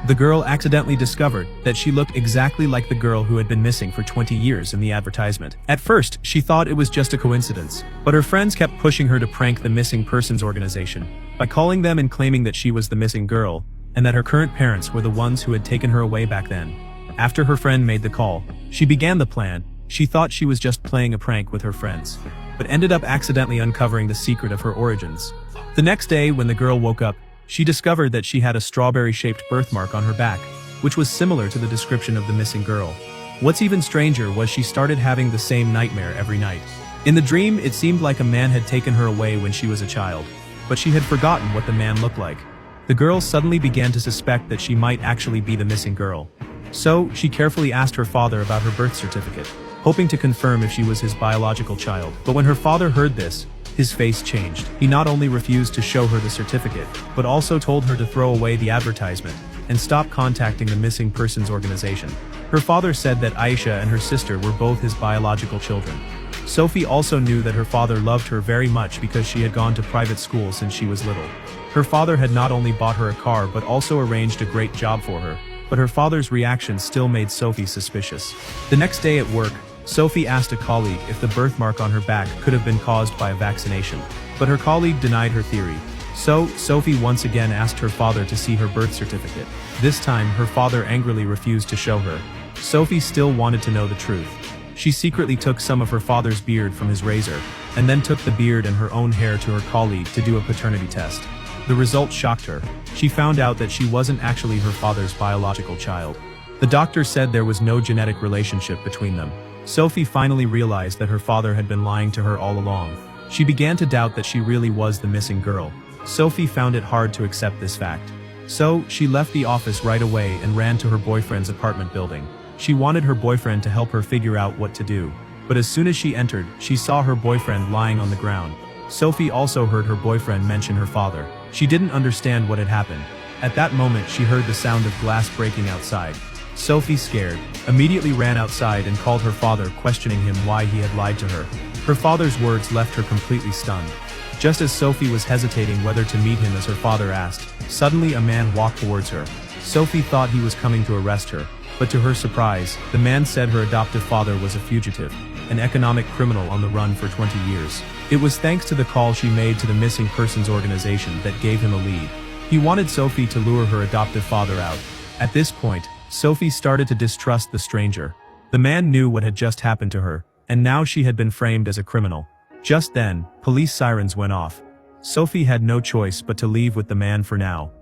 The girl accidentally discovered that she looked exactly like the girl who had been missing for 20 years in the advertisement. At first, she thought it was just a coincidence, but her friends kept pushing her to prank the missing persons organization by calling them and claiming that she was the missing girl, and that her current parents were the ones who had taken her away back then. After her friend made the call, she began the plan. She thought she was just playing a prank with her friends, but ended up accidentally uncovering the secret of her origins. The next day, when the girl woke up, she discovered that she had a strawberry-shaped birthmark on her back, which was similar to the description of the missing girl. What's even stranger was she started having the same nightmare every night. In the dream, it seemed like a man had taken her away when she was a child, but she had forgotten what the man looked like. The girl suddenly began to suspect that she might actually be the missing girl. So, she carefully asked her father about her birth certificate, hoping to confirm if she was his biological child. But when her father heard this, his face changed. He not only refused to show her the certificate, but also told her to throw away the advertisement and stop contacting the missing persons organization. Her father said that Aisha and her sister were both his biological children. Sophie also knew that her father loved her very much because she had gone to private school since she was little. Her father had not only bought her a car but also arranged a great job for her, but her father's reaction still made Sophie suspicious. The next day at work, Sophie asked a colleague if the birthmark on her back could have been caused by a vaccination, but her colleague denied her theory. So, Sophie once again asked her father to see her birth certificate. This time, her father angrily refused to show her. Sophie still wanted to know the truth. She secretly took some of her father's beard from his razor, and then took the beard and her own hair to her colleague to do a paternity test. The result shocked her. She found out that she wasn't actually her father's biological child. The doctor said there was no genetic relationship between them. Sophie finally realized that her father had been lying to her all along. She began to doubt that she really was the missing girl. Sophie found it hard to accept this fact. So, she left the office right away and ran to her boyfriend's apartment building. She wanted her boyfriend to help her figure out what to do. But as soon as she entered, she saw her boyfriend lying on the ground. Sophie also heard her boyfriend mention her father. She didn't understand what had happened. At that moment, she heard the sound of glass breaking outside. Sophie, scared, immediately ran outside and called her father, questioning him why he had lied to her. Her father's words left her completely stunned. Just as Sophie was hesitating whether to meet him as her father asked, suddenly a man walked towards her. Sophie thought he was coming to arrest her, but to her surprise, the man said her adoptive father was a fugitive, an economic criminal on the run for 20 years. It was thanks to the call she made to the missing persons organization that gave him a lead. He wanted Sophie to lure her adoptive father out. At this point, Sophie started to distrust the stranger. The man knew what had just happened to her, and now she had been framed as a criminal. Just then, police sirens went off. Sophie had no choice but to leave with the man for now.